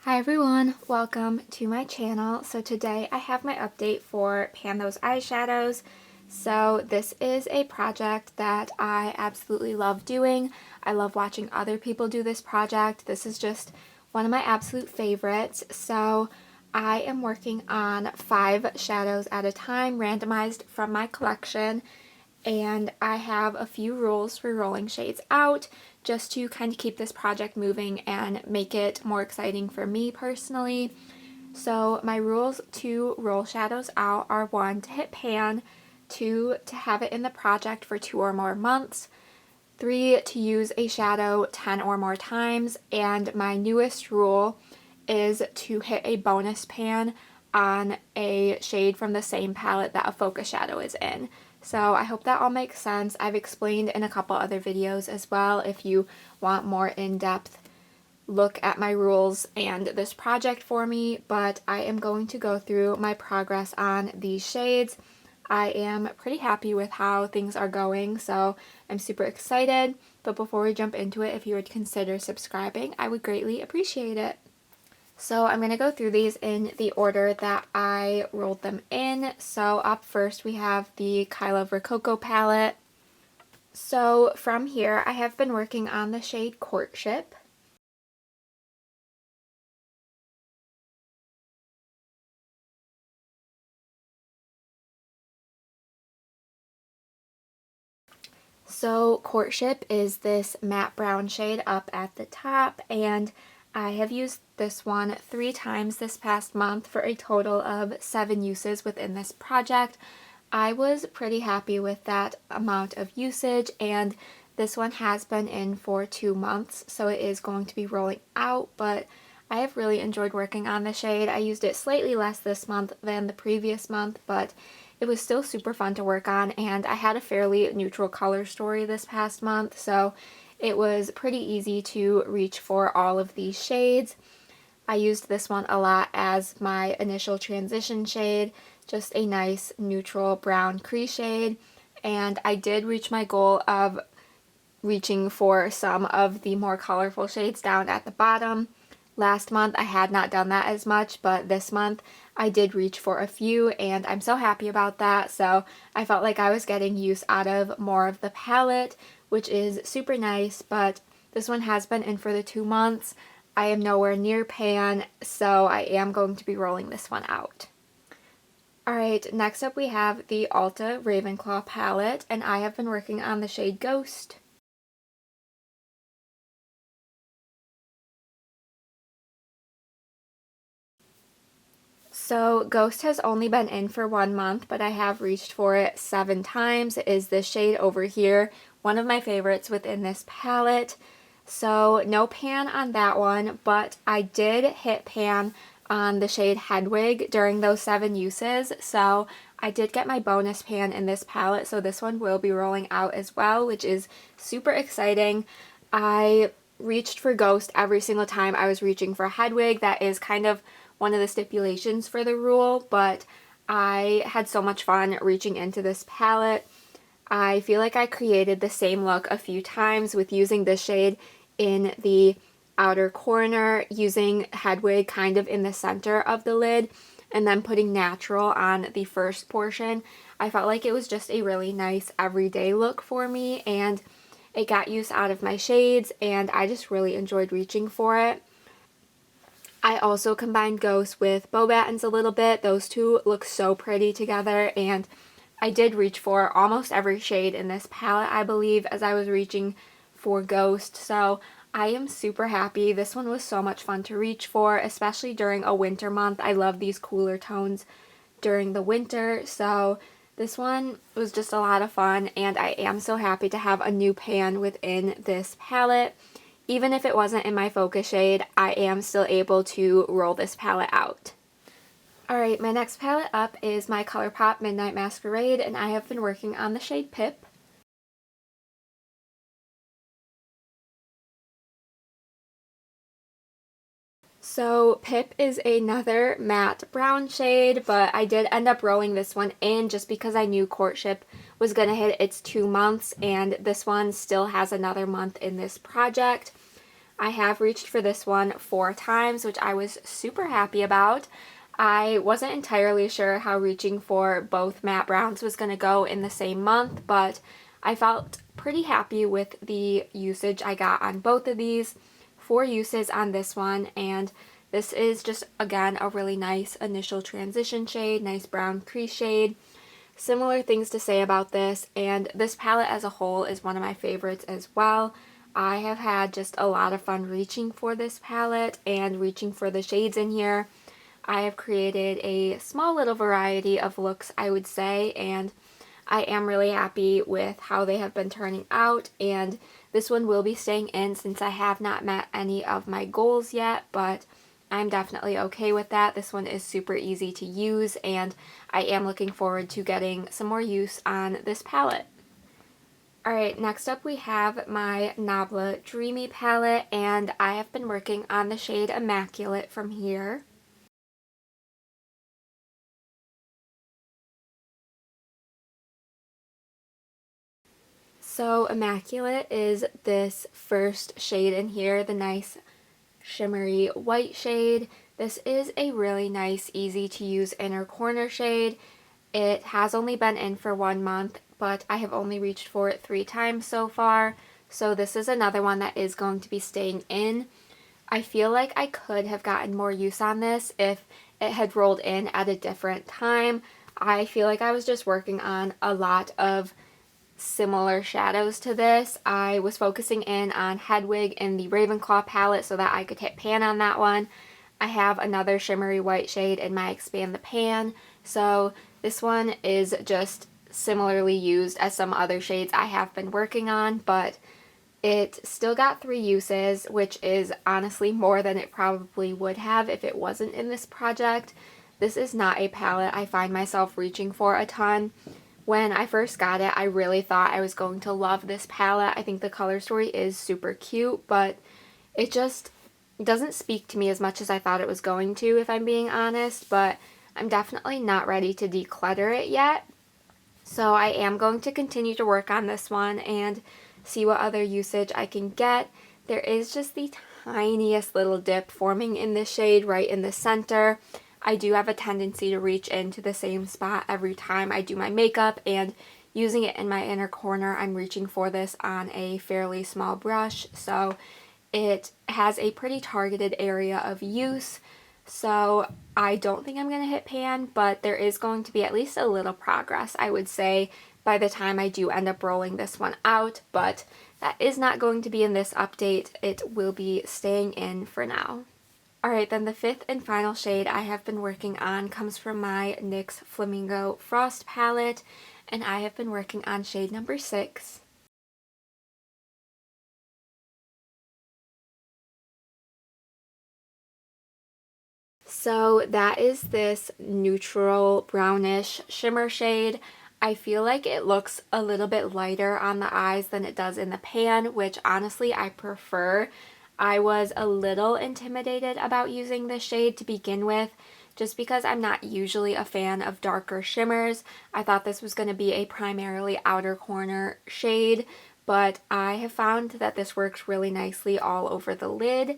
Hi everyone, welcome to my channel. So today I have my update for Pan Those Eyeshadows. So this is a project that I absolutely love doing. I love watching other people do this project. This is just one of my absolute favorites. So I am working on 5 shadows at a time, randomized from my collection. And I have a few rules for rolling shades out just to kind of keep this project moving and make it more exciting for me personally. So my rules to roll shadows out are 1, to hit pan, 2, to have it in the project for 2 or more months, 3, to use a shadow 10 or more times, and my newest rule is to hit a bonus pan on a shade from the same palette that a focus shadow is in. So I hope that all makes sense. I've explained in a couple other videos as well if you want more in-depth look at my rules and this project for me, but I am going to go through my progress on these shades. I am pretty happy with how things are going, so I'm super excited. But before we jump into it, if you would consider subscribing, I would greatly appreciate it. So I'm going to go through these in the order that I rolled them in. So up first we have the Kyla Rococo palette. So from here I have been working on the shade Courtship. So Courtship is this matte brown shade up at the top, and I have used this one 3 times this past month for a total of 7 uses within this project. I was pretty happy with that amount of usage, and this one has been in for 2 months, so it is going to be rolling out, but I have really enjoyed working on the shade. I used it slightly less this month than the previous month, but it was still super fun to work on, and I had a fairly neutral color story this past month, so it was pretty easy to reach for all of these shades. I used this one a lot as my initial transition shade, just a nice neutral brown crease shade, and I did reach my goal of reaching for some of the more colorful shades down at the bottom. Last month I had not done that as much, but this month I did reach for a few, and I'm so happy about that. So I felt like I was getting use out of more of the palette, which is super nice, but this one has been in for the 2 months. I am nowhere near pan, so I am going to be rolling this one out. Alright, next up we have the Ulta Ravenclaw palette, and I have been working on the shade Ghost. So Ghost has only been in for 1 month, but I have reached for it 7 times. It is this shade over here, one of my favorites within this palette. So no pan on that one, but I did hit pan on the shade Hedwig during those 7 uses. So I did get my bonus pan in this palette, so this one will be rolling out as well, which is super exciting. I reached for Ghost every single time I was reaching for Hedwig. That is kind of one of the stipulations for the rule, but I had so much fun reaching into this palette. I feel like I created the same look a few times with using this shade in the outer corner, using Hedwig kind of in the center of the lid, and then putting natural on the first portion. I felt like it was just a really nice everyday look for me, and it got use out of my shades, and I just really enjoyed reaching for it. I also combined Ghost with Bow Battens a little bit. Those two look so pretty together, and I did reach for almost every shade in this palette, I believe, as I was reaching for Ghost. So I am super happy. This one was so much fun to reach for, especially during a winter month. I love these cooler tones during the winter, so this one was just a lot of fun, and I am so happy to have a new pan within this palette. Even if it wasn't in my focus shade, I am still able to roll this palette out. Alright, my next palette up is my Colourpop Midnight Masquerade, and I have been working on the shade Pip. So Pip is another matte brown shade, but I did end up rolling this one in just because I knew Courtship was going to hit its 2 months, and this one still has another month in this project. I have reached for this one 4 times, which I was super happy about. I wasn't entirely sure how reaching for both matte browns was going to go in the same month, but I felt pretty happy with the usage I got on both of these. 4 uses on this one, and this is just, again, a really nice initial transition shade, nice brown crease shade. Similar things to say about this, and this palette as a whole is one of my favorites as well. I have had just a lot of fun reaching for this palette and reaching for the shades in here. I have created a small little variety of looks, I would say, and I am really happy with how they have been turning out, and this one will be staying in since I have not met any of my goals yet, but I'm definitely okay with that. This one is super easy to use, and I am looking forward to getting some more use on this palette. Alright, next up we have my Nabla Dreamy palette, and I have been working on the shade Immaculate from here. So Immaculate is this first shade in here, the nice shimmery white shade. This is a really nice, easy to use inner corner shade. It has only been in for 1 month, but I have only reached for it 3 times so far. So this is another one that is going to be staying in. I feel like I could have gotten more use on this if it had rolled in at a different time. I feel like I was just working on a lot of similar shadows to this. I was focusing in on Hedwig in the Ravenclaw palette so that I could hit pan on that one. I have another shimmery white shade in my Expand the Pan, so this one is just similarly used as some other shades I have been working on, but it still got 3 uses, which is honestly more than it probably would have if it wasn't in this project. This is not a palette I find myself reaching for a ton. When I first got it, I really thought I was going to love this palette. I think the color story is super cute, but it just doesn't speak to me as much as I thought it was going to, if I'm being honest, but I'm definitely not ready to declutter it yet. So I am going to continue to work on this one and see what other usage I can get. There is just the tiniest little dip forming in this shade right in the center. I do have a tendency to reach into the same spot every time I do my makeup, and using it in my inner corner, I'm reaching for this on a fairly small brush, so it has a pretty targeted area of use. So I don't think I'm going to hit pan, but there is going to be at least a little progress, I would say, by the time I do end up rolling this one out, but that is not going to be in this update. It will be staying in for now. Alright, then the 5th and final shade I have been working on comes from my NYX Flamingo Frost palette, and I have been working on shade number 6. So that is this neutral brownish shimmer shade. I feel like it looks a little bit lighter on the eyes than it does in the pan, which honestly I prefer. I was a little intimidated about using this shade to begin with, just because I'm not usually a fan of darker shimmers. I thought this was going to be a primarily outer corner shade, but I have found that this works really nicely all over the lid.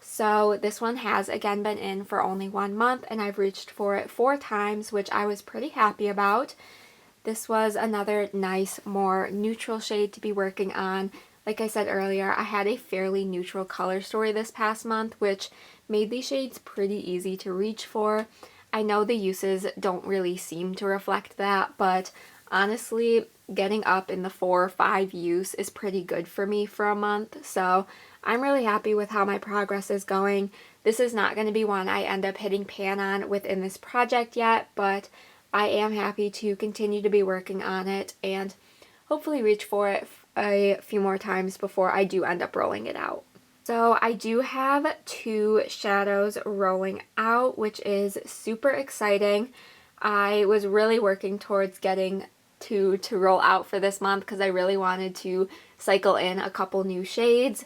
So this one has again been in for only 1 month, and I've reached for it 4 times, which I was pretty happy about. This was another nice, more neutral shade to be working on. Like I said earlier, I had a fairly neutral color story this past month, which made these shades pretty easy to reach for. I know the uses don't really seem to reflect that, but honestly, getting up in the 4 or 5 use is pretty good for me for a month, so I'm really happy with how my progress is going. This is not going to be one I end up hitting pan on within this project yet, but I am happy to continue to be working on it and hopefully reach for it a few more times before I do end up rolling it out. So I do have 2 shadows rolling out, which is super exciting. I was really working towards getting to roll out for this month because I really wanted to cycle in a couple new shades.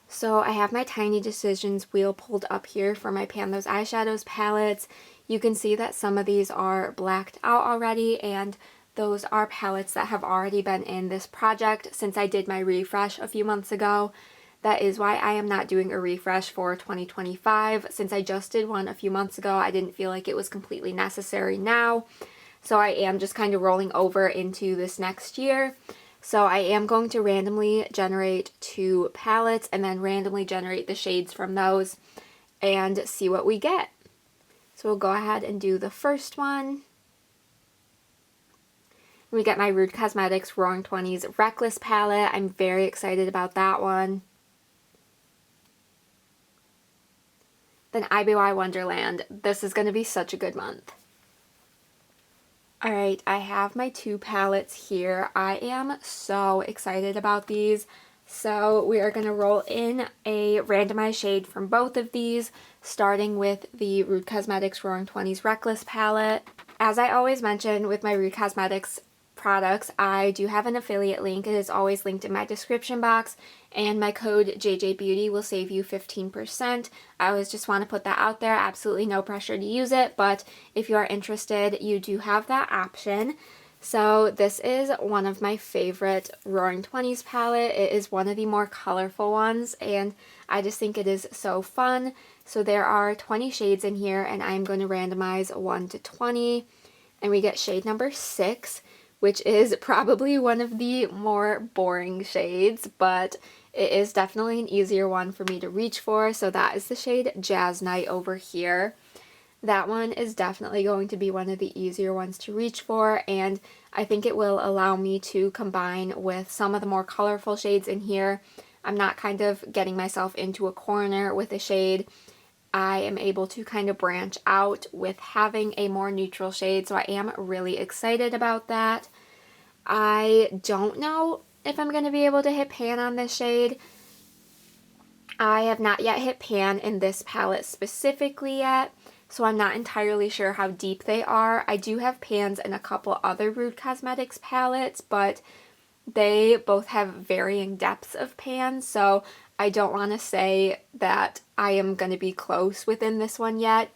So I have my Tiny Decisions wheel pulled up here for my Pan Those Eyeshadows palettes. You can see that some of these are blacked out already, and those are palettes that have already been in this project since I did my refresh a few months ago. That is why I am not doing a refresh for 2025. Since I just did one a few months ago, I didn't feel like it was completely necessary now. So I am just kind of rolling over into this next year. So I am going to randomly generate 2 palettes and then randomly generate the shades from those and see what we get. So we'll go ahead and do the first one. We get my Rude Cosmetics Roaring 20s Reckless palette. I'm very excited about that one. Then IBY Wonderland. This is going to be such a good month. Alright, I have my 2 palettes here. I am so excited about these. So we are going to roll in a randomized shade from both of these, starting with the Rude Cosmetics Roaring 20s Reckless palette. As I always mention with my Rude Cosmetics products, I do have an affiliate link. It is always linked in my description box, and my code JJBeauty will save you 15%. I always just want to put that out there. Absolutely no pressure to use it, but if you are interested, you do have that option. So this is one of my favorite Roaring 20s palette. It is one of the more colorful ones, and I just think it is so fun. So there are 20 shades in here, and I'm going to randomize 1 to 20, and we get shade number 6, which is probably one of the more boring shades, but it is definitely an easier one for me to reach for. So that is the shade Jazz Night over here. That one is definitely going to be one of the easier ones to reach for, and I think it will allow me to combine with some of the more colorful shades in here. I'm not kind of getting myself into a corner with a shade. I am able to kind of branch out with having a more neutral shade, so I am really excited about that. I don't know if I'm going to be able to hit pan on this shade. I have not yet hit pan in this palette specifically yet, so I'm not entirely sure how deep they are. I do have pans in a couple other Rude Cosmetics palettes, but they both have varying depths of pans, so I don't want to say that I am going to be close within this one yet,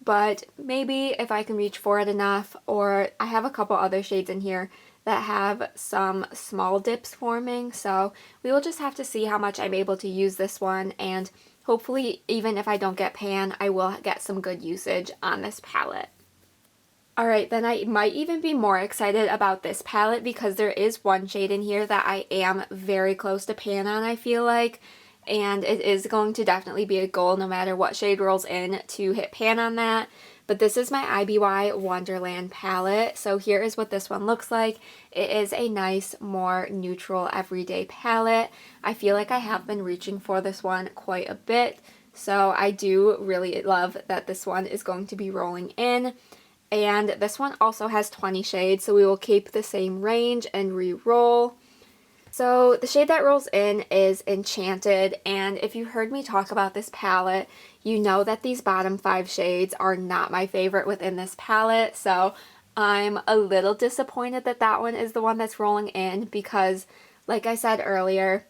but maybe if I can reach for it enough. Or I have a couple other shades in here that have some small dips forming, so we will just have to see how much I'm able to use this one, and hopefully even if I don't get pan, I will get some good usage on this palette. Alright, then I might even be more excited about this palette because there is one shade in here that I am very close to pan on, I feel like, and it is going to definitely be a goal no matter what shade rolls in to hit pan on that. But this is my IBY Wonderland palette. So here is what this one looks like. It is a nice, more neutral, everyday palette. I feel like I have been reaching for this one quite a bit. So I do really love that this one is going to be rolling in. And this one also has 20 shades, so we will keep the same range and re-roll. So the shade that rolls in is Enchanted, and if you heard me talk about this palette, you know that these bottom 5 shades are not my favorite within this palette, so I'm a little disappointed that that one is the one that's rolling in because, like I said earlier,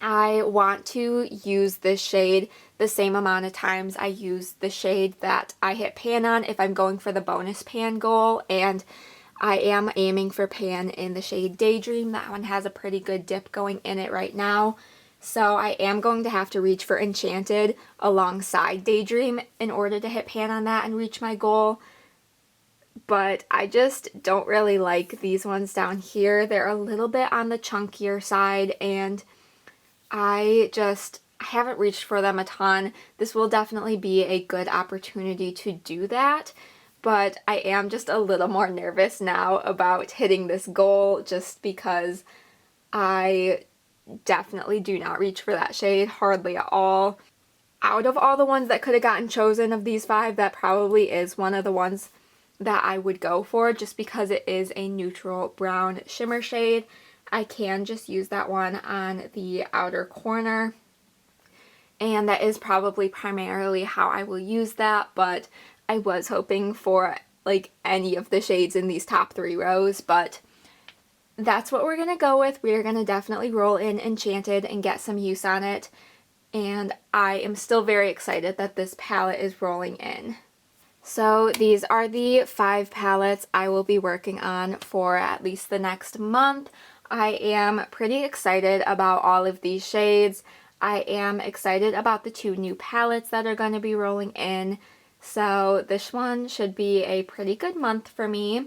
I want to use this shade the same amount of times I use the shade that I hit pan on if I'm going for the bonus pan goal, and I am aiming for pan in the shade Daydream. That one has a pretty good dip going in it right now. So I am going to have to reach for Enchanted alongside Daydream in order to hit pan on that and reach my goal. But I just don't really like these ones down here. They're a little bit on the chunkier side, and I haven't reached for them a ton. This will definitely be a good opportunity to do that. But I am just a little more nervous now about hitting this goal just because I definitely do not reach for that shade hardly at all. Out of all the ones that could have gotten chosen of these 5, that probably is one of the ones that I would go for just because it is a neutral brown shimmer shade. I can just use that one on the outer corner, and that is probably primarily how I will use that, but I was hoping for like any of the shades in these top 3 rows, but that's what we're going to go with. We're going to definitely roll in Enchanted and get some use on it, and I am still very excited that this palette is rolling in. So these are the 5 palettes I will be working on for at least the next month. I am pretty excited about all of these shades. I am excited about the 2 new palettes that are going to be rolling in. So this one should be a pretty good month for me.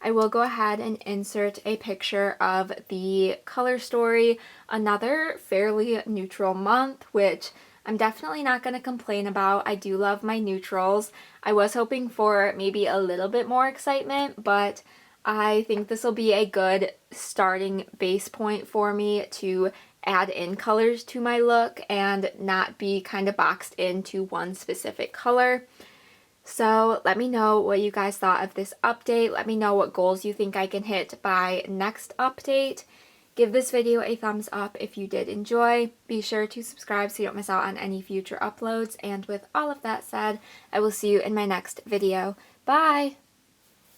I will go ahead and insert a picture of the color story. Another fairly neutral month, which I'm definitely not going to complain about. I do love my neutrals. I was hoping for maybe a little bit more excitement, but I think this will be a good starting base point for me to add in colors to my look and not be kind of boxed into one specific color. So let me know what you guys thought of this update. Let me know what goals you think I can hit by next update. Give this video a thumbs up if you did enjoy. Be sure to subscribe so you don't miss out on any future uploads. And with all of that said, I will see you in my next video. Bye!